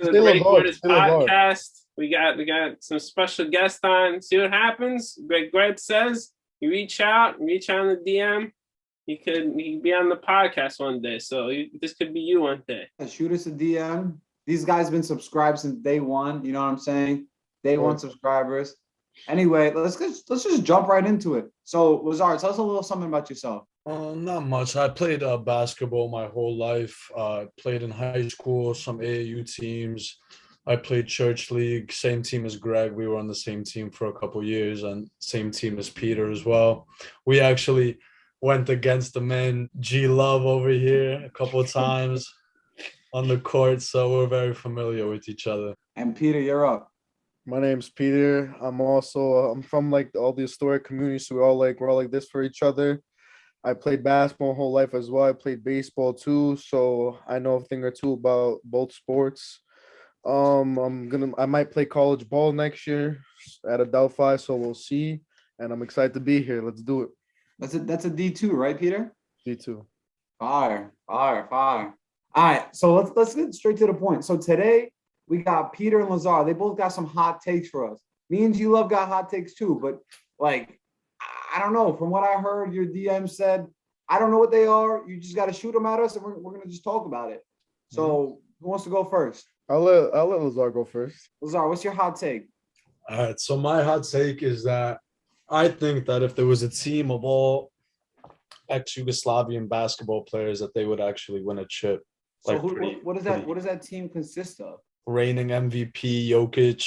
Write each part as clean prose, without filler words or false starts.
a Say break Lazar. with his Say Lazar. podcast. We got some special guests on. See what happens. Greg says you reach out in the DM. He could be on the podcast one day. So this could be you one day. Shoot us a DM. These guys been subscribed since day one. You know what I'm saying? Day one subscribers. Anyway, let's just jump right into it. So, Lazar, tell us a little something about yourself. Not much. I played basketball my whole life. Played in high school, some AAU teams. I played church league, same team as Greg. We were on the same team for a couple years, and same team as Peter as well. We actually went against the man G Love over here a couple of times on the court, so we're very familiar with each other. And Peter, you're up. My name's Peter. I'm from like all the historic communities, so we're all like this for each other. I played basketball my whole life as well. I played baseball too, so I know a thing or two about both sports. I might play college ball next year at Adelphi, so we'll see. And I'm excited to be here. Let's do it. That's a D2, right, Peter? D2. Fire. All right, so let's get straight to the point. So today we got Peter and Lazar. They both got some hot takes for us. Me and G-Love got hot takes too, but like, I don't know. From what I heard, your DM said, I don't know what they are. You just got to shoot them at us, and we're going to just talk about it. So who wants to go first? I'll let Lazar go first. Lazar, what's your hot take? All right, so my hot take is that I think that if there was a team of all ex-Yugoslavian basketball players, that they would actually win a chip. So what does that team consist of? Reigning MVP Jokic,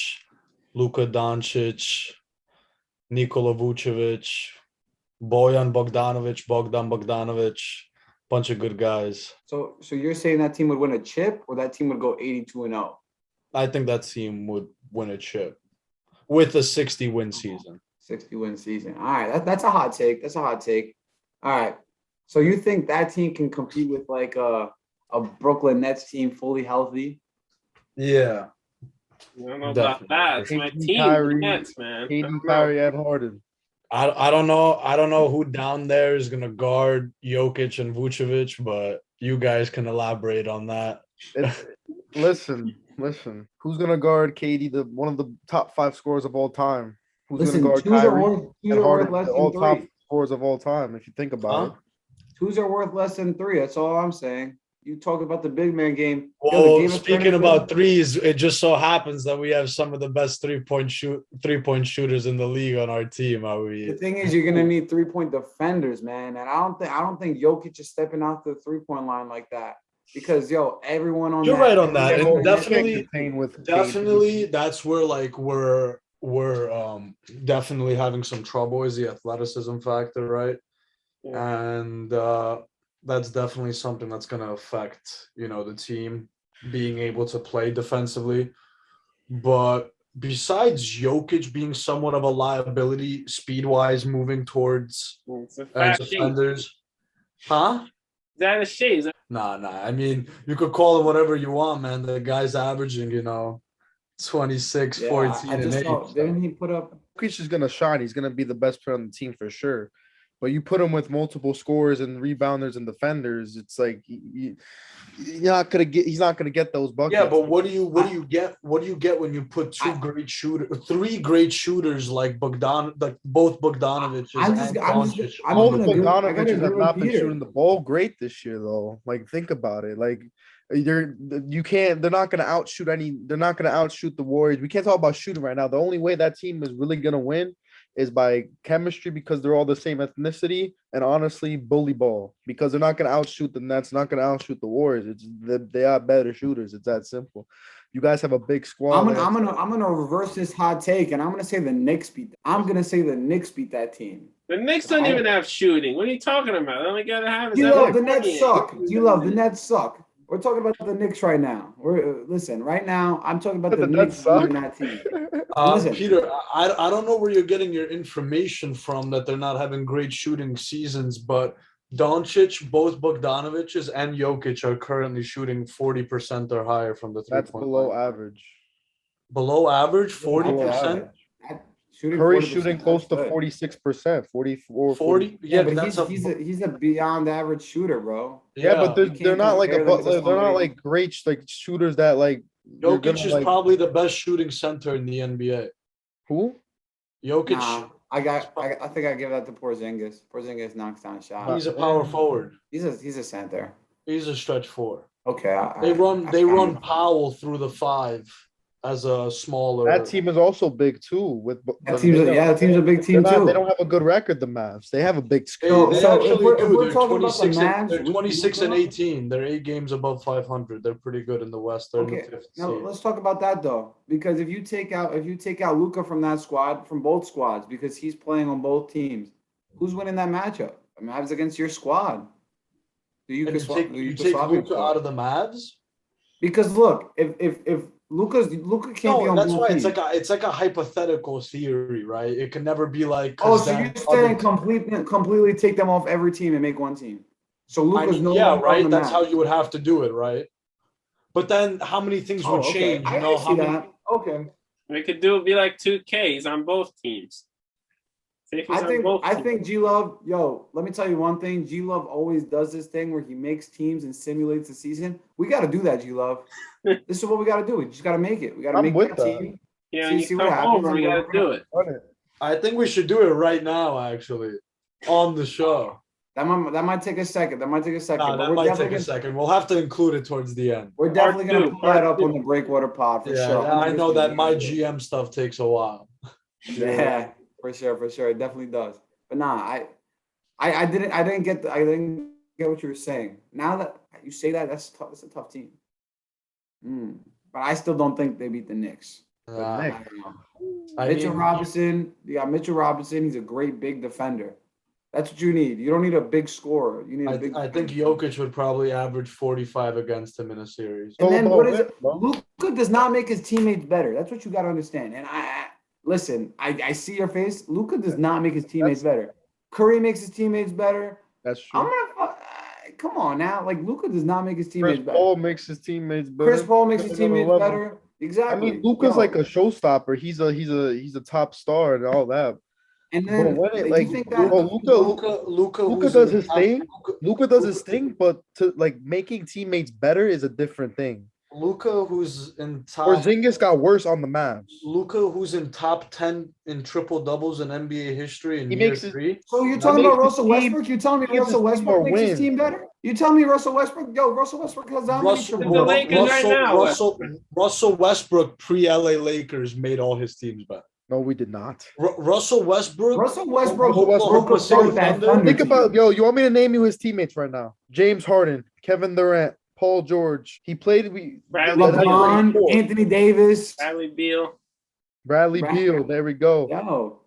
Luka Doncic, Nikola Vucevic, Bogdan Bogdanovic, bunch of good guys. So you're saying that team would win a chip, or that team would go 82-0? I think that team would win a chip with a 60-win season. 60-win season. All right, that's a hot take. All right. So you think that team can compete with like a Brooklyn Nets team fully healthy? Yeah. I don't know about that. It's my team, Kyrie, Nets, man. Kyrie, and Harden. I don't know who down there is gonna guard Jokic and Vucevic, but you guys can elaborate on that. Listen. Who's gonna guard KD, one of the top 5 scorers of all time? Who's Listen, gonna guard twos are Kyrie worth and Harden, less all than top three. scorers of all time? If you think about it, Twos are worth less than 3. That's all I'm saying. You talk about the big man game. Well, speaking about threes, it just so happens that we have some of the best three-point shooters in the league on our team. The thing is, you're gonna need 3-point defenders, man. And I don't think Jokic is stepping out the 3-point line like that. Because everyone on you're right on that. And definitely, that's where like we're definitely having some trouble is the athleticism factor, right? Yeah. And that's definitely something that's going to affect, the team being able to play defensively. But besides Jokic being somewhat of a liability speed-wise moving towards defenders, huh? Is that a shade? Nah. I mean, you could call it whatever you want, man. The guy's averaging, 26, 14, and 8. Didn't he put up? Jokic is going to shine. He's going to be the best player on the team for sure. But you put him with multiple scorers and rebounders and defenders, it's like he's not gonna get those buckets. Yeah, but what do you get when you put three great shooters like both Bogdanovic and Doncic? Both Bogdanovic have not been shooting the ball great this year, though. Like, think about it. Like, they're not gonna outshoot the Warriors. We can't talk about shooting right now. The only way that team is really gonna win is by chemistry, because they're all the same ethnicity, and honestly, bully ball, because they're not going to outshoot the Nets, not going to outshoot the Warriors. They are better shooters. It's that simple. You guys have a big squad. I'm gonna reverse this hot take, and I'm gonna say the Knicks beat that team. The Knicks don't even have shooting. What are you talking about? They only gotta have. The Nets suck. The Nets suck. We're talking about the Knicks right now. Right now, I'm talking about the Knicks beating that team. Peter, I don't know where you're getting your information from that they're not having great shooting seasons, but Doncic, both Bogdanoviches and Jokic are currently shooting 40% or higher from the three-point line. That's below average. Below average, 40%? Curry's shooting close to 46%, 44. 40. Yeah, but he's a beyond average shooter, bro. Yeah, but they're not like they're not like great like shooters that like you're Jokic gonna is like probably the best shooting center in the NBA. who? Jokic, Nah, I think I give that to Porzingis. Porzingis knocks down shots. he's a power forward. He's a center. He's a stretch four. Okay, They run Powell through the five as a smaller. That team is also big too. With that team's a big team too. They don't have a good record. The Mavs. They have a big They, scale. they So actually if do. we're They're talking about the 26. Mavs They're with 26 and Luka- 18. They're 8 games above 500. They're pretty good in the West. They're in Okay, the fifth now seed. let's talk about that though, because if you take out Luka from that squad, from both squads, because he's playing on both teams, who's winning that matchup? The Mavs against your squad. Do you And you take Luka out of the Mavs? Because look, if Luka can't be on that's both why teams. it's like a hypothetical theory, right? It can never be like. Oh, so you're saying completely take them off every team and make one team. So Luka's no longer on the That's Mavs. how you would have to do it, right? But then how many things would change? I You know, see how many, that. Okay. We could do it be like 2K. He's on both teams. I think G Love, let me tell you one thing. G Love always does this thing where he makes teams and simulates the season. We got to do that, G Love. This is what we got to do. We just got to make it. We got to make that team. Yeah, see what happens. We got to do it. I think we should do it right now, actually, on the show. That might take a second. That might take a second. We'll have to include it towards the end. We're definitely going to pull that up on the Breakwater Pod for sure. Yeah, I know that my GM stuff takes a while. Yeah. For sure, it definitely does. But nah, I didn't get what you were saying. Now that you say that, that's tough. It's a tough team. But I still don't think they beat the Knicks. Mitchell Robinson, you got Mitchell Robinson. He's a great big defender. That's what you need. You don't need a big scorer. You need a big. I think Jokic would probably average 45 against him in a series. And then what is it? Luka does not make his teammates better. That's what you got to understand. And listen, I see your face. Luka does not make his teammates better. Curry makes his teammates better. That's true. Come on now. Like, Luka does not make his teammates better. Chris Paul makes his teammates better. Chris Paul makes his teammates better. Exactly. I mean, Luka's like a showstopper. He's a top star and all that. And then you think that Luka does his thing. Luka does his thing, but to like making teammates better is a different thing. Luka, who's in top. Porzingis got worse on the Mavs. Luka, who's in top 10 in triple doubles in NBA history in year 3. So you're talking about Russell Westbrook? You're telling me Russell Westbrook makes his team better? You tell me Russell Westbrook? Russell Westbrook has how many triple doubles? Russell Westbrook pre-LA Lakers made all his teams better. No, we did not. Russell Westbrook broke apart that Thunder. Think about you want me to name you his teammates right now? James Harden, Kevin Durant, Paul George. He played LeBron, Anthony Davis, Bradley Beal. There we go.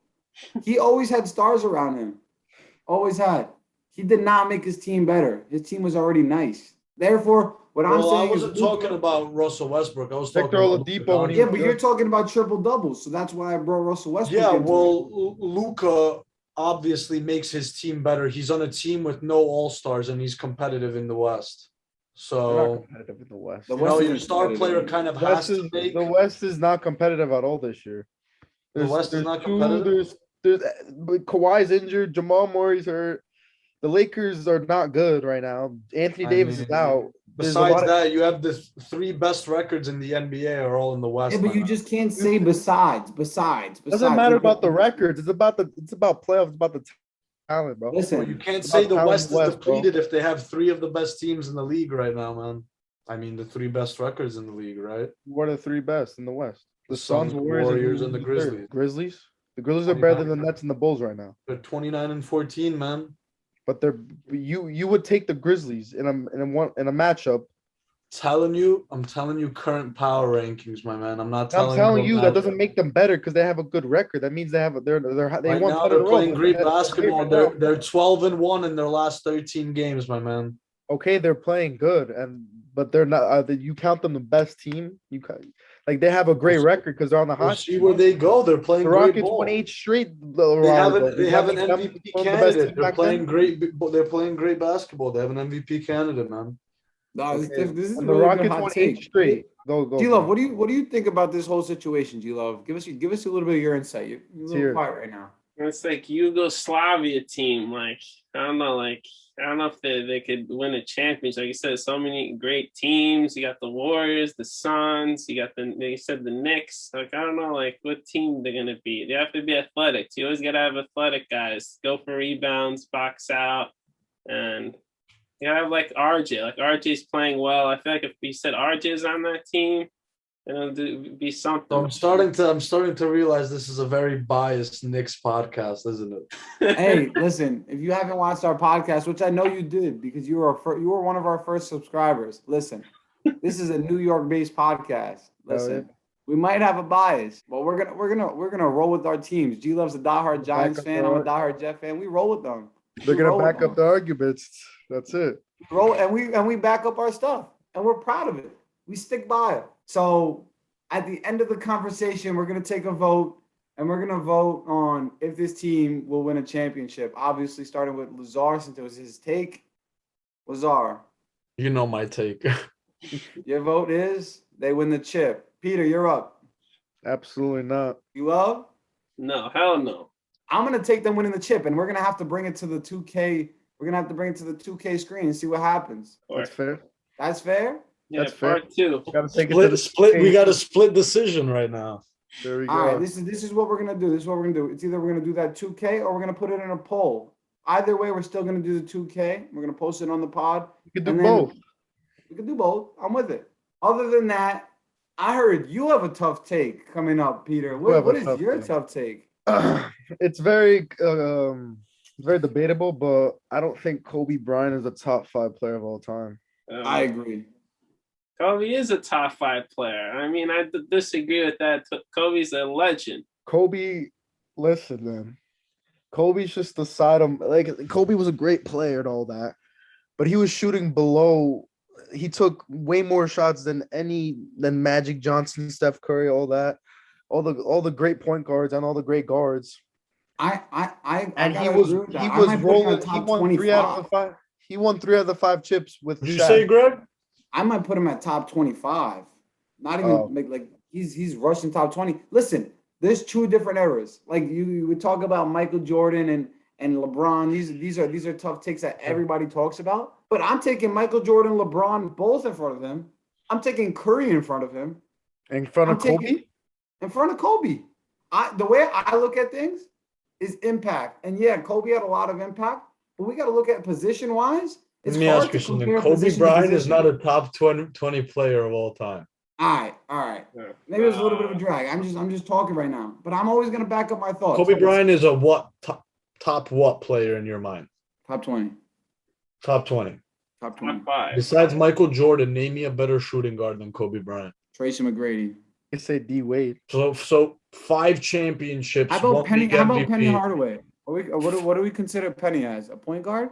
He always had stars around him. Always had. He did not make his team better. His team was already nice. Therefore, I'm saying I wasn't talking about Russell Westbrook. I was talking about Oladipo. Yeah, but you're talking about triple doubles, so that's why I brought Russell Westbrook. Yeah, Luka obviously makes his team better. He's on a team with no all-stars, and he's competitive in the West. So competitive in the West. Your star player kind of has to make. The West is not competitive at all this year. The West is not competitive. There's Kawhi's injured. Jamal Murray's hurt. The Lakers are not good right now. Anthony Davis is out. Besides that, you have the 3 best records in the NBA are all in the West. Yeah, but you just can't say besides. Doesn't matter about the records. It's about playoffs. It's about the talent, bro. Listen, you can't say the West is depleted if they have 3 of the best teams in the league right now, man. I mean, the 3 best records in the league, right? What are the 3 best in the West? The Suns, Warriors, and the Grizzlies. The Grizzlies are better than the Nets and the Bulls right now. They're 29-14, man. But you would take the Grizzlies in a matchup. I'm telling you current power rankings, my man. I'm telling you that doesn't make them better because they have a good record. That means they won. They're playing great basketball. They're 12-1 in their last 13 games, my man. Okay, they're playing good, but they're not. You count them the best team. They have a great record because they're on the hot. See where they go. They're playing. The Rockets won 8 straight. They have an MVP candidate. They're playing great. They're playing great basketball. They have an MVP candidate, man. No, this is the Rockets won 8 straight. Go. G-Love, what do you think about this whole situation, G-Love? Give us a little bit of your insight. You're a little quiet right now. It's like Yugoslavia team. Like, I don't know. Like, I don't know if they could win a championship. Like you said, so many great teams. You got the Warriors, the Suns. You got you said the Knicks. Like I don't know, like what team they're gonna be. They have to be athletic. You always gotta have athletic guys. Go for rebounds, box out, and you gotta have like RJ. Like RJ's playing well. I feel like if you said RJ's on that team, it'll be something. So I'm starting to realize this is a very biased Knicks podcast, isn't it? Hey, listen, if you haven't watched our podcast, which I know you did because you were one of our first subscribers. Listen, this is a New York-based podcast. Listen, we might have a bias, but we're gonna roll with our teams. G Love's a diehard Giants fan. I'm a diehard Jet fan. We roll with them. They're gonna back up the arguments. That's it. Roll and we back up our stuff, and we're proud of it. We stick by it. So at the end of the conversation, we're going to take a vote, and we're going to vote on if this team will win a championship. Obviously, starting with Lazar, since it was his take. Lazar. You know my take. Your vote is they win the chip. Peter, you're up. Absolutely not. You love? No, hell no. I'm going to take them winning the chip, and we're going to have to bring it to the 2K. We're going to have to bring it to the 2K screen and see what happens. That's fair. That's fair? Yeah, That's fair. part two. Gotta take it to the split. We got a split decision right now. There we go. All right, this is what we're gonna do. This is what we're gonna do. It's either we're gonna do that 2K or we're gonna put it in a poll. Either way, we're still gonna do the 2K. We're gonna post it on the pod. You can do both. We can do both. I'm with it. Other than that, I heard you have a tough take coming up, Peter. What is your tough take? It's very debatable, but I don't think Kobe Bryant is a top 5 player of all time. I agree. Kobe is a top 5 player. I mean, I disagree with that. Kobe's a legend. Kobe, listen, man. Kobe's just the side of like Kobe was a great player and all that, but he was shooting below. He took way more shots than Magic Johnson, Steph Curry, all that, all the great point guards and all the great guards. He was rolling. He won 3 out of the 5. He won 3 out of the 5 chips with. Did you say, Greg? I might put him at top 25. Not even like he's rushing top 20. Listen, there's 2 different eras. Like you would talk about Michael Jordan and LeBron. These are tough takes that everybody talks about. But I'm taking Michael Jordan, LeBron both in front of him. I'm taking Curry in front of him. In front of Kobe? In front of Kobe. The way I look at things is impact. And yeah, Kobe had a lot of impact, but we got to look at position-wise. Let me ask you something. Kobe Bryant is not a top 20 player of all time. All right. Maybe it was a little bit of a drag. I'm just talking right now, but I'm always going to back up my thoughts. Kobe Bryant is a what top what player in your mind? Top 20. Top 20. Top 20. Top 5. Besides Michael Jordan, name me a better shooting guard than Kobe Bryant. Tracy McGrady. I say D Wade. So 5 championships. How about Penny Hardaway? What do we consider Penny as? A point guard?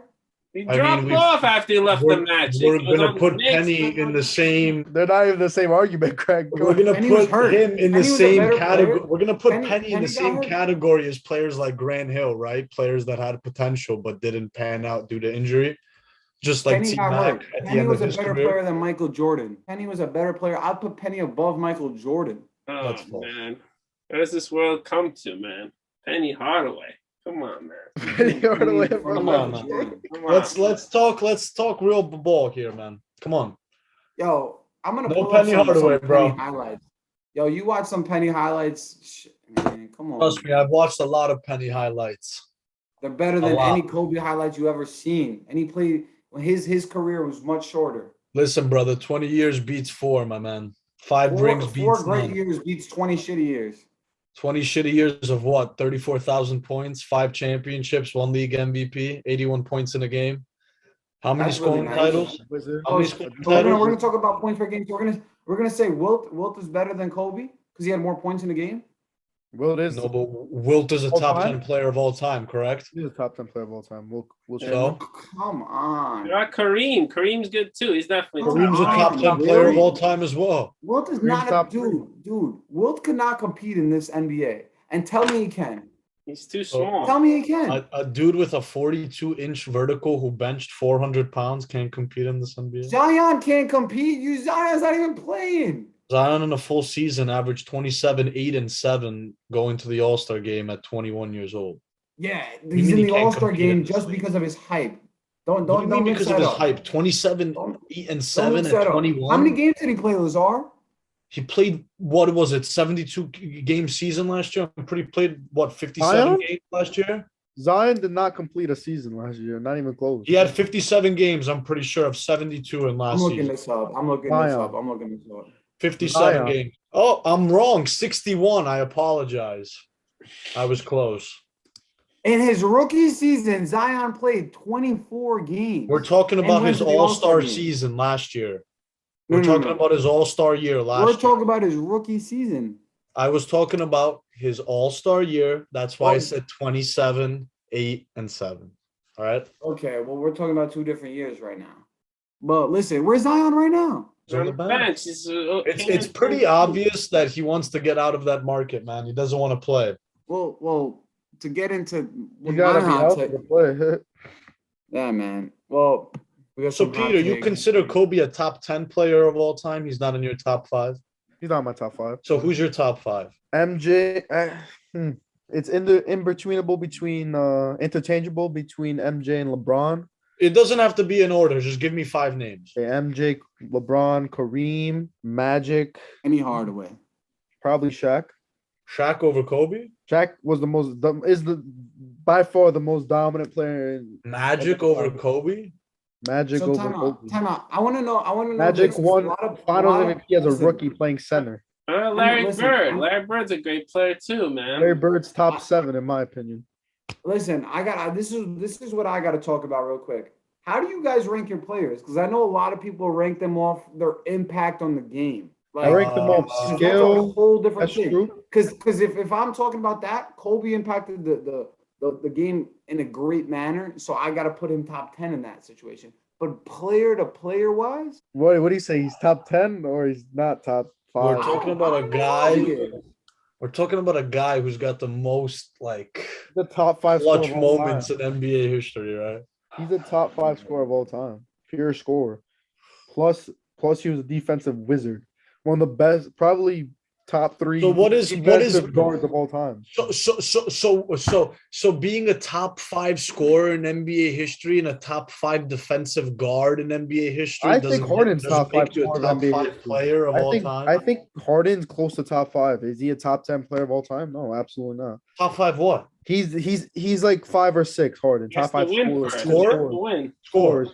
He dropped off after he left the match. We're going to put Penny in the same. They're not even the same argument, Craig. We're going to put him in the same category. We're going to put Penny in the same category as players like Grant Hill, right? Players that had potential but didn't pan out due to injury. Just like T-Mac at the end of his career. Penny was a better player than Michael Jordan. Penny was a better player. I'd put Penny above Michael Jordan. Oh, man. Where does this world come to, man? Penny Hardaway. Come on, man. Penny Hardaway. Come on, man. Let's talk real ball here, man. Come on. Yo, I'm gonna pull Penny Hardaway, bro. Penny highlights. Yo, you watch some Penny highlights, man. Come on. Trust me, I've watched a lot of Penny highlights. They're better than any Kobe highlights you ever seen. And he played when his career was much shorter. Listen, brother, 20 years beats 4, my man. 5 rings beats 4 great 9. years beats 20 shitty years. 20 shitty years of what? 34,000 points, 5 championships, 1 league MVP, 81 points in a game. How many scoring titles? How many scoring titles? We're gonna talk about points per game. So we're gonna say Wilt is better than Kobe because he had more points in the game. Wilt is no, but Wilt is a top 10 player of all time, correct? He's a top 10 player of all time. We'll so come on. You're Kareem. Kareem's good too. He's definitely Kareem's a top 10 player of all time as well. Wilt is not a dude. Wilt could not compete in this NBA. And tell me he can. He's too small. Tell me he can. A dude with a 42-inch vertical who benched 400 pounds can't compete in this NBA. Zion can't compete. Zion's not even playing. Zion in a full season averaged 27, 8, and 7 going to the All-Star game at 21 years old. Yeah, he's in the All-Star game just because of his hype. Don't What do you mean mix because of that his up. hype? 27, Don't- 8 and Don't 7 mix and that up. 21. How many games did he play, Lazar? He played, what was it, 72 game season last year? I'm pretty played, what, 57 Zion? games last year? Zion did not complete a season last year. Not even close. He had 57 games, I'm pretty sure, of 72 in I'm last looking season. this up. I'm looking Zion. this up. 57 Zion. games. Oh, I'm wrong. 61. I apologize. I was close. In his rookie season, Zion played 24 games. We're talking And about went his to the All-Star all-star game. season last year. No, We're no, talking no. about his all-star year We're last year. talking about his rookie season. I was talking about his all-star year. That's why I Oh. said 27, 8, and 7. All right. Okay, well, we're talking about 2 different years right now. But listen, where's Zion right now? He's on the bench. He's, It's pretty obvious that he wants to get out of that market, man. He doesn't want to play. Well, to get into You gotta be hot healthy take- to play. Yeah, man. Well, we got So, some hot Peter, you takes. consider Kobe a top 10 player of all time? He's not in your top 5. He's not my top 5. So, who's your top 5? MJ. It's interchangeable between MJ and LeBron. It doesn't have to be in order. Just give me 5 names. Okay, MJ, LeBron, Kareem, Magic, Any Hardaway. probably Shaq. Shaq over Kobe? Shaq was by far the most dominant player in Magic over Kobe? Magic So over time Kobe. out. Time out. I want to know. Magic this. won A lot of- Finals a lot of- MVP as a listen, rookie playing center. Larry listen, Bird. I'm- Larry Bird's a great player too, man. Larry Bird's top 7 in my opinion. Listen, this is what I got to talk about real quick. How do you guys rank your players? Because I know a lot of people rank them off their impact on the game. I rank them off that's a skill. whole different That's thing. true. Because if I'm talking about that, Kobe impacted the game in a great manner. So I got to put him top 10 in that situation. But player to player wise, What do you say? He's top 10 or he's not top 5? We're talking about a I don't know guy. who he is. We're talking about a guy who's got the most like The top 5 scorer clutch of all moments time. in NBA history, right? He's a top 5 scorer of all time. Pure scorer. Plus he was a defensive wizard. One of the best, probably top 3 So what is defensive guards of all time. So being a top 5 scorer in NBA history and a top 5 defensive guard in NBA history, I think Harden's top 5 make you a scorer of top NBA 5 history. player of all time. I think Harden's close to top 5. Is he a top 10 player of all time? No, absolutely not. Top 5 what? He's like 5 or 6. Harden, He has top 5 to win scorers. first. Score? He has to win. Score.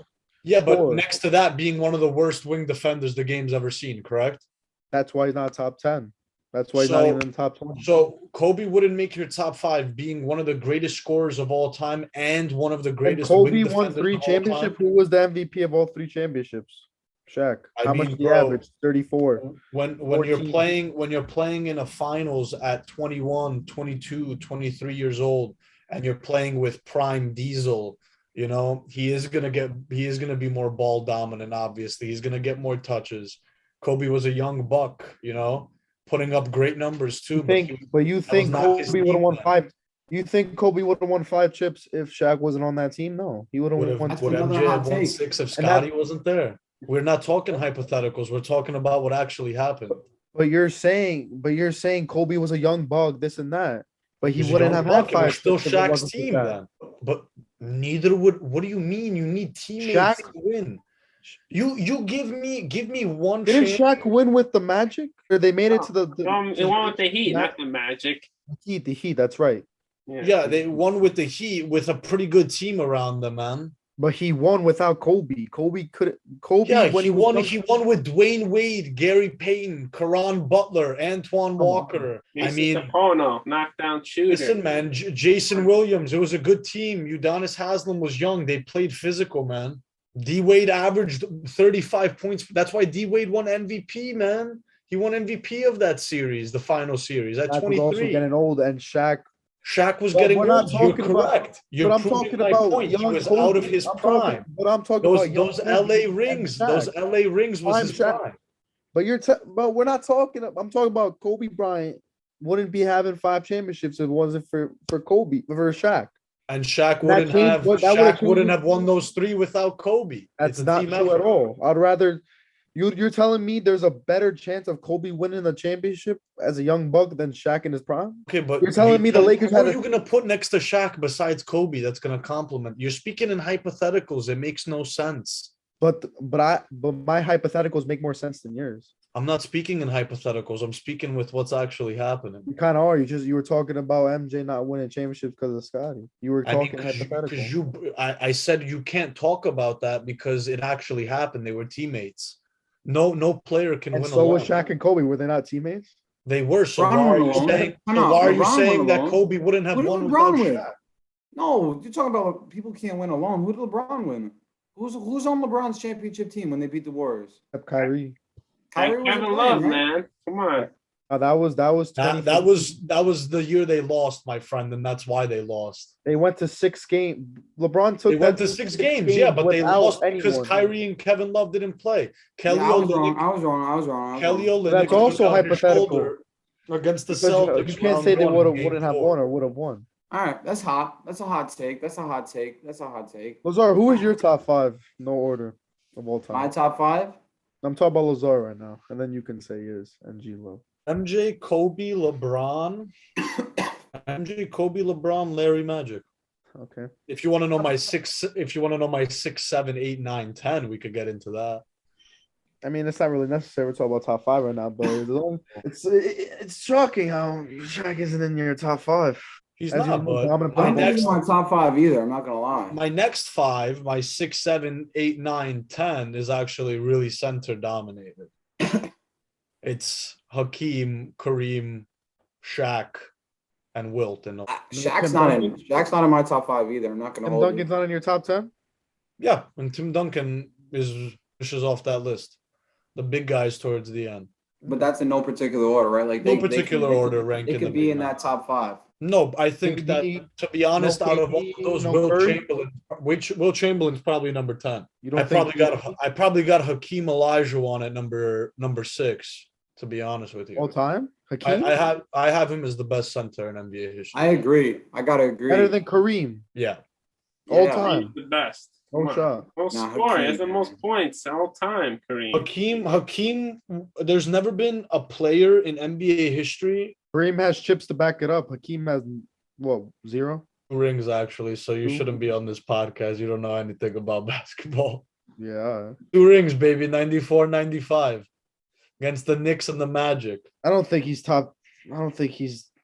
Yeah, but Score. next to that, being one of the worst wing defenders the game's ever seen, correct? That's why he's not top 10. That's why he's not So- even in the top 20. So Kobe wouldn't make your top 5, being one of the greatest scorers of all time and one of the And greatest. Kobe wing won defenders 3 of all time. championships. Who was the MVP of all 3 championships? Shaq. I How much mean, did he bro, average? 34. When 14. you're playing in a finals at 21, 22, 23 years old, and you're playing with prime Diesel, you know, he is gonna be more ball dominant. Obviously, he's gonna get more touches. Kobe was a young buck, you know, putting up great numbers too. You think not his Kobe would have team won then. 5? You think Kobe would have won 5 chips if Shaq wasn't on that team? No, he would have won. That's Would another MJ hot have won take. 6 if And that- Scotty wasn't there? We're not talking hypotheticals. We're talking about what actually happened. But you're saying Kobe was a young bug, this and that. But he He's a wouldn't young have had buck, and we're 5 still chips if it Shaq's wasn't for team Shaq. then. But neither would. What do you mean? You need teammates Shaq- to win. You give me one Didn't chance. Shaq win with the Magic? Or they made it to the It won with the Heat, Ma- not the Magic. The Heat, that's right. Yeah, they won with the Heat with a pretty good team around them, man. But he won without Kobe. Kobe Yeah, when he was won. young- He won with Dwayne Wade, Gary Payton, Karan Butler, Antoine Come on. Walker. I Mason mean, Sapono, knockdown shooter. listen, man. Jason Williams. It was a good team. Udonis Haslam was young. They played physical, man. D Wade averaged 35 points. That's why D Wade won MVP, man. He won MVP of that series, the final series at Shaq was also 23. getting old, and Shaq. Shaq was But getting we're not old. You're talking about- correct. You're But I'm proving talking my about point. He young was Kobe. out of his prime. But I'm talking Those about young those Kobe LA and rings, Shaq. those LA rings was Prime his Shaq. prime. But we're not talking. I'm talking about Kobe Bryant. Wouldn't be having 5 championships if it wasn't for Kobe, for Shaq. And Shaq That wouldn't changed- have that would've Shaq wouldn't changed- have won those 3 without Kobe. That's It's a not team true effort. at all. You're telling me there's a better chance of Kobe winning the championship as a young buck than Shaq in his prime? Okay, but You're telling me the Lakers who had are you gonna put next to Shaq besides Kobe that's gonna compliment? You're speaking in hypotheticals. It makes no sense. but my hypotheticals make more sense than yours. I'm not speaking in hypotheticals. I'm speaking with what's actually happening. You kind of are. You were talking about MJ not winning championships because of Scotty. You were I mean, talking hypothetical. I said you can't talk about that because it actually happened. They were teammates. No player can And win so alone. was Shaq and Kobe. Were they not teammates? They were. So LeBron why are went you alone. saying? Come So on, why are you LeBron saying went that alone. Kobe wouldn't have Who did won LeBron without win? Shaq? No, you're talking about people can't win alone. Who did LeBron win? Who's on LeBron's championship team when they beat the Warriors? Except Kyrie. Kyrie wasn't Kevin playing, Love, right? man. Come on. That was 20. That was the year they lost, my friend, and that's why they lost. They went to 6 games. LeBron took They went that to 6 games, yeah, but they without lost because anyone. Kyrie and Kevin Love didn't play. Kelly Yeah, I was Olynyk, wrong. Kelly Olynyk That's also took out his hypothetical. shoulder against the Because Celtics. you can't round say they one in wouldn't game have four. won or would have won. All right, that's hot. That's a hot take. That's a hot take. Lazar, who is your top 5? No order of all My time. top 5? I'm talking about Lazar right now, and then you can say yours and G Lo. MJ, Kobe, LeBron. MJ, Kobe, LeBron, Larry Magic. Okay. If you want to know my 6, 7, 8, 9, 10, we could get into that. I mean, it's not really necessary to talk about top 5 right now, but it's shocking how Shaq isn't in your top 5. He's As your not, most but dominant I player don't of all think he's time. my top 5 either. I'm not gonna lie. my next 5, my 6, 7, 8, 9, 10 is actually really center dominated. It's Hakeem, Kareem, Shaq, and Wilt. And Shaq's not in my top 5 either. I'm not gonna Tim hold Duncan's you. not in your top 10? yeah, and Tim Duncan pushes off that list. The big guys towards the end. But that's in no particular order, right? Like No particular order ranking They could the be big in men. that top 5. No, I think that, KD, to be honest, no out of all KD, of those, no Will Curry? Chamberlain's probably number 10. You don't I think probably got Hakeem Olajuwon at number 6. To be honest with you, all time? Hakeem? I have him as the best center in NBA history. I agree. I gotta agree. Better than Kareem. Yeah, All Yeah. time. He's the best. No Come on. shot. Most Nah, scoring. He has the Hakeem. most points all time, Kareem. Hakeem. There's never been a player in NBA history. Kareem has chips to back it up. Hakeem has what, 0? 2 rings actually, so you 2? shouldn't be on this podcast. You don't know anything about basketball. Yeah. 2 rings, baby. 94, 95 against the Knicks and the Magic. I don't think he's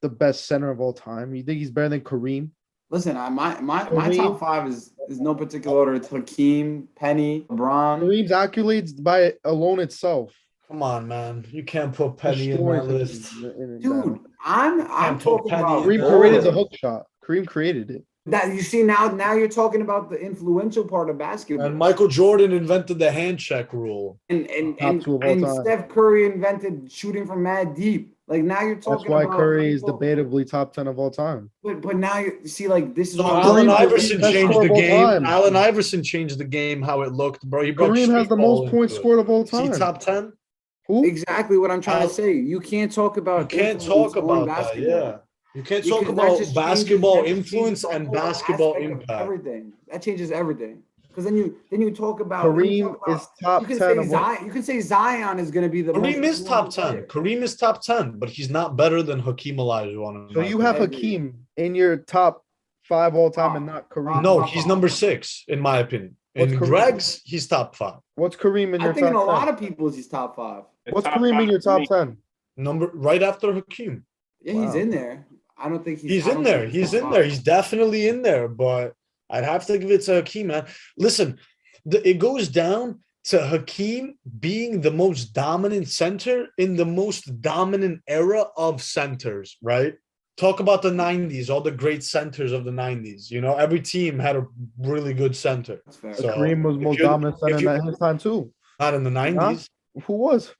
the best center of all time. You think he's better than Kareem? Listen, my Kareem? top 5 is no particular order. It's Hakeem, Penny, LeBron. Kareem's accolades by alone itself. Come on, man. You can't put Penny in Destroys that the list. team in Dude, battle. I'm Can't put talking Penny about in Kareem there. created the hook shot. Kareem created it. that. You see now you're talking about the influential part of basketball. And Michael Jordan invented the hand check rule. and Top 2 of all time. Steph Curry invented shooting from mad deep. Like now you're talking That's why about Curry is people- debatably top 10 of all time. But now you see, like, this is So what I'm Allen Kareem- Iverson best changed scorer the of all game. time. Allen Iverson changed the game how it looked, bro. He brought Kareem has street the ball most points into it. scored of all See time. top 10? Who? exactly what I'm trying Al- to say. You can't talk about You can't influence talk on about that, basketball. yeah. You can't Because talk that about just basketball changes influence the and whole basketball aspect of impact. everything. That changes everything. Because then you talk about Kareem is top you can 10 say of all. Zion. You can say Zion is going to be the Kareem most is top influential 10. player. Kareem is top 10, but he's not better than Hakeem Olajuwon. in So my you have I agree. Hakeem in your top 5 all time and not Kareem. opinion. No, he's number 6, in my opinion. What's In Kareem? Greg's, he's top 5. What's Kareem in I your think in a top lot 10? of people's he's top 5. What's Kareem in your top 10? Number right after Hakeem. Yeah, he's Wow. in there. I don't think He's I in don't there. think He's top in there. five. He's definitely in there, but I'd have to give it to Hakeem, man. Listen, it goes down to Hakeem being the most dominant center in the most dominant era of centers, right? Talk about the 90s, all the great centers of the 90s. You know, every team had a really good center. That's fair. So, Kareem was if most you- dominant center if in you- that his time too. Not in the 90s. Who was?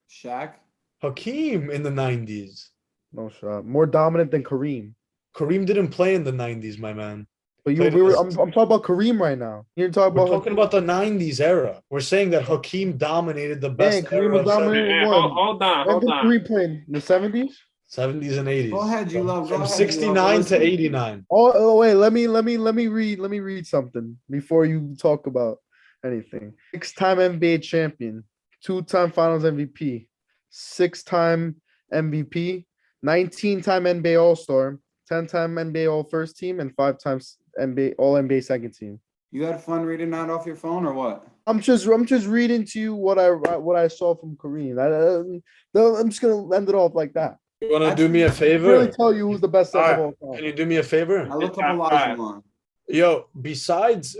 Shaq. Hakeem in the 90s. No shot. More dominant than Kareem. Kareem didn't play in the 90s, my man. But Played I'm talking about Kareem right now. You're talking We're about talking about the 90s era. We're saying that Hakeem dominated the best Kareem era was of dominant. Yeah, One. hold on, When hold did on. Kareem play in the 70s? 70s and 80s. Go ahead, G-Love. Go From ahead, 69 to G-Love. 89. Oh wait, let me read something before you talk about anything. 6-time NBA champion, 2-time Finals MVP, 6-time MVP, 19-time NBA All-Star, 10-time NBA All First Team, and 5 times NBA All NBA Second Team. You had fun reading that off your phone or what? I'm just reading to you what I saw from Kareem. I'm just gonna end it off like that. You want to do me a I favor? really tell you who's the best center of all Can time. you do me a favor? I looked up Top five. Olajuwon. Yo, besides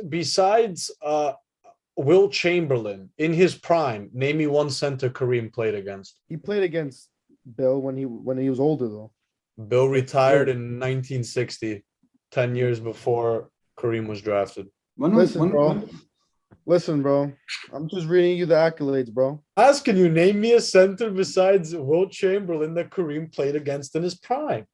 Will Chamberlain in his prime, name me one center Kareem played against. He played against Bill when he was older though. Bill retired in 1960, 10 years before Kareem was drafted. Listen, bro. I'm just reading you the accolades, bro. Can you name me a center besides Will Chamberlain that Kareem played against in his prime?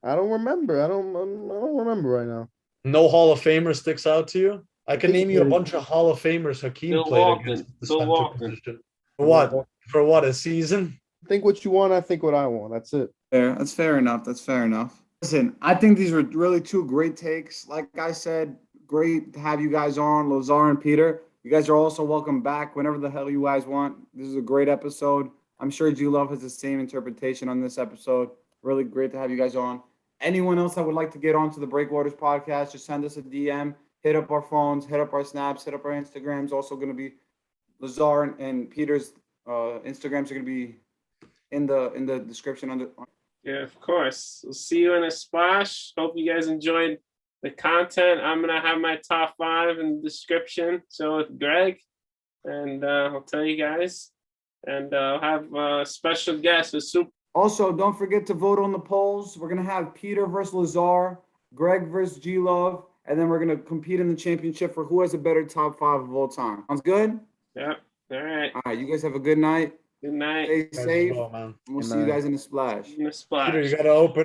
I don't remember. I don't remember right now. No Hall of Famer sticks out to you? I can name you a Bill bunch of Hall of Famers Hakeem Bill played Walton. against the Bill center Walton. position. For what? For what, a season? Think what you want. I think what I want. That's it. Fair. That's fair enough. That's fair enough. Listen, I think these were really two great takes. Like I said, great to have you guys on, Lazar and Peter. You guys are also welcome back whenever the hell you guys want. This is a great episode. I'm sure G Love has the same interpretation on this episode. Really great to have you guys on. Anyone else that would like to get onto the Breakwaters podcast, just send us a DM, hit up our phones, hit up our snaps, hit up our Instagrams. Also going to be Lazar and Peter's Instagrams are going to be in the description under. Yeah, of course. We'll see you in a splash. Hope you guys enjoyed the content. I'm gonna have my top 5 in the description. So with Greg, and I'll tell you guys, and I'll have a special guest with Super. Also, don't forget to vote on the polls. We're gonna have Peter versus Lazar, Greg versus G Love, and then we're gonna compete in the championship for who has a better top 5 of all time. Sounds good? Yep. All right. All right. You guys have a good night. Good night. Stay safe. Well, man. And we'll Good see you night. guys in the splash. In the splash. Peter, you gotta open